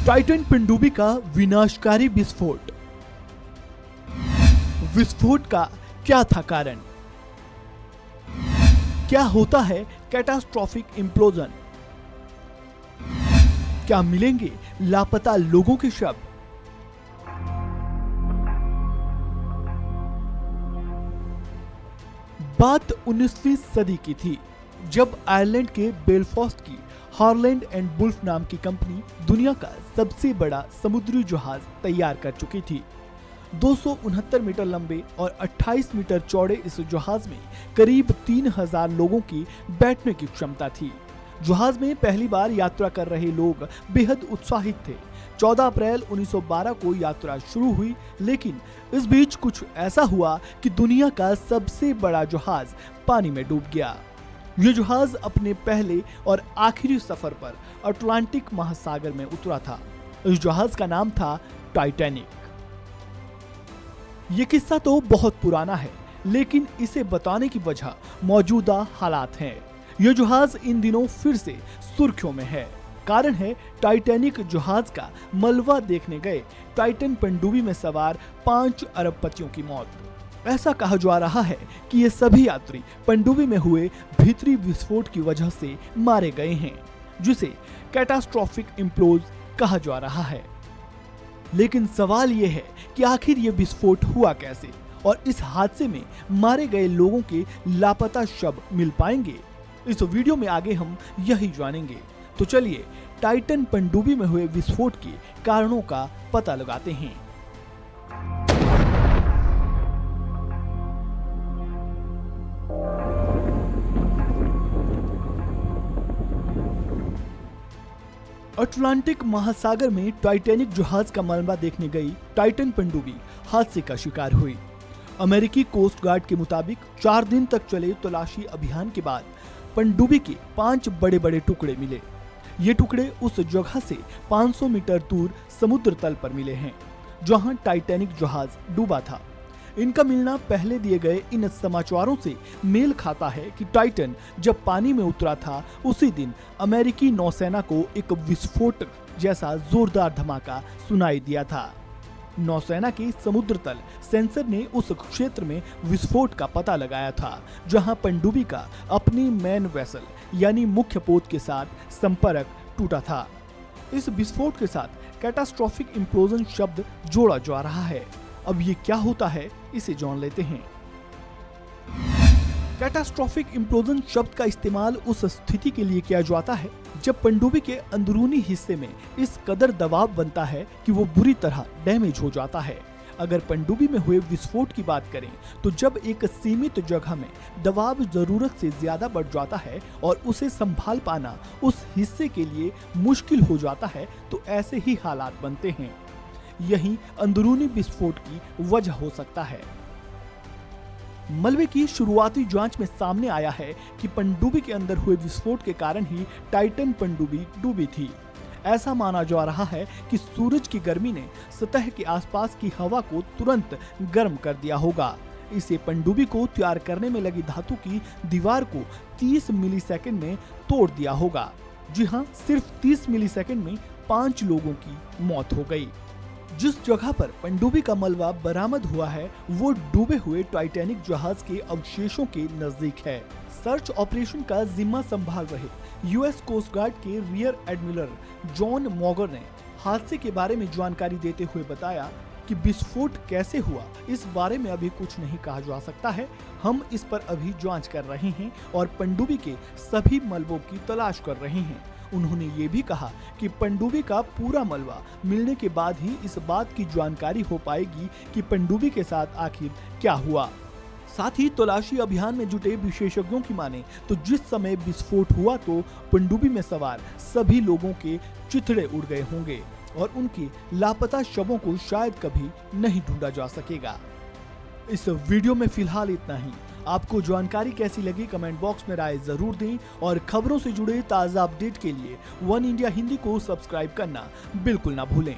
Titan पनडुब्बी का विनाशकारी विस्फोट। विस्फोट का क्या था कारण? क्या होता है कैटास्ट्रॉफिक इम्प्लोजन? क्या मिलेंगे लापता लोगों के शव? बात 19वीं सदी की थी, जब आयरलैंड के बेलफास्ट की हारलैंड एंड वुल्फ नाम की कंपनी दुनिया का सबसे बड़ा समुद्री जहाज तैयार कर चुकी थी। 269 मीटर लंबे और 28 मीटर चौड़े इस जहाज में करीब 3000 लोगों की बैठने की क्षमता थी। जहाज में पहली बार यात्रा कर रहे लोग बेहद उत्साहित थे। 14 अप्रैल 1912 को यात्रा शुरू हुई, लेकिन इस बीच कुछ ऐसा हुआ कि दुनिया का सबसे बड़ा जहाज पानी में डूब गया। ये जहाज अपने पहले और आखिरी सफर पर अटलांटिक महासागर में उतरा था। इस जहाज का नाम था टाइटैनिक। ये किस्सा तो बहुत पुराना है, लेकिन इसे बताने की वजह मौजूदा हालात हैं। यह जहाज इन दिनों फिर से सुर्खियों में है। कारण है टाइटैनिक जहाज का मलबा देखने गए टाइटन पनडुब्बी में सवार 5 अरबपतियों की मौत। ऐसा कहा जा रहा है कि ये सभी यात्री पनडुब्बी में हुए भीतरी विस्फोट की वजह से मारे गए हैं, जिसे कैटास्ट्रॉफिक इम्प्लोज कहा जा रहा है। लेकिन सवाल ये है कि आखिर ये विस्फोट हुआ कैसे और इस हादसे में मारे गए लोगों के लापता शव मिल पाएंगे? इस वीडियो में आगे हम यही जानेंगे। तो चलिए टाइटन पनडुब्बी में हुए विस्फोट के कारणों का पता लगाते हैं। अटलांटिक महासागर में टाइटैनिक जहाज का मलबा देखने गई टाइटन पनडुब्बी हादसे का शिकार हुई। अमेरिकी कोस्ट गार्ड के मुताबिक 4 दिन तक चले तलाशी अभियान के बाद पनडुब्बी के 5 बड़े बड़े टुकड़े मिले। ये टुकड़े उस जगह से 500 मीटर दूर समुद्र तल पर मिले हैं, जहां टाइटैनिक जहाज डूबा था। इनका मिलना पहले दिए गए इन समाचारों से मेल खाता है कि टाइटन जब पानी में उतरा था, उसी दिन अमेरिकी नौसेना को एक विस्फोट जैसा जोरदार धमाका सुनाई दिया था। नौसेना के समुद्र तल सेंसर ने उस क्षेत्र में विस्फोट का पता लगाया था, जहां पनडुब्बी का अपनी मैन वेसल यानी मुख्य पोत के साथ संपर्क टूटा था। इस विस्फोट के साथ कैटास्ट्रॉफिक इम्प्लोजन शब्द जोड़ा जा रहा है। अब ये क्या होता है, इसे जान लेते हैं। कैटास्ट्रॉफिक इम्प्लोजन शब्द का इस्तेमाल उस स्थिति के लिए किया जाता है जब पनडुब्बी के अंदरूनी हिस्से में इस कदर दबाव बनता है कि वो बुरी तरह डैमेज हो जाता है। अगर पनडुब्बी में हुए विस्फोट की बात करें तो जब एक सीमित जगह में दबाव जरूरत से ज्यादा बढ़ जाता है और उसे संभाल पाना उस हिस्से के लिए मुश्किल हो जाता है, तो ऐसे ही हालात बनते हैं। यही अंदरूनी विस्फोट की वजह हो सकता है। मलबे की शुरुआती जांच में सामने आया है कि पनडुब्बी के अंदर हुए विस्फोट के कारण ही टाइटन पनडुब्बी डूबी थी। ऐसा माना जा रहा है कि सूरज की गर्मी ने सतह के आसपास की हवा को तुरंत गर्म कर दिया होगा। इसे पनडुब्बी को तैयार करने में लगी धातु की दीवार को 30 मिलीसेकंड में तोड़ दिया होगा। जी हाँ, सिर्फ 30 मिलीसेकंड में 5 लोगों की मौत हो गई। जिस जगह पर पनडुब्बी का मलबा बरामद हुआ है, वो डूबे हुए टाइटैनिक जहाज के अवशेषों के नजदीक है। सर्च ऑपरेशन का जिम्मा संभाल रहे यूएस कोस्ट गार्ड के रियर एडमिरल जॉन मॉगर ने हादसे के बारे में जानकारी देते हुए बताया कि विस्फोट कैसे हुआ, इस बारे में अभी कुछ नहीं कहा जा सकता है। हम इस पर अभी जांच कर रहे हैं और पनडुब्बी के सभी मलबों की तलाश कर रहे हैं। उन्होंने ये भी कहा कि पनडुब्बी का पूरा मलबा मिलने के बाद ही इस बात की जानकारी हो पाएगी कि पनडुब्बी के साथ आखिर क्या हुआ। साथ ही तलाशी अभियान में जुटे विशेषज्ञों की माने तो जिस समय विस्फोट हुआ तो पनडुब्बी में सवार सभी लोगों के चिथड़े उड़ गए होंगे और उनके लापता शवों को शायद कभी नहीं ढूंढा जा सकेगा। इस वीडियो में फिलहाल इतना ही। आपको जानकारी कैसी लगी कमेंट बॉक्स में राय जरूर दें और खबरों से जुड़े ताज़ा अपडेट के लिए वन इंडिया हिंदी को सब्सक्राइब करना बिल्कुल ना भूलें।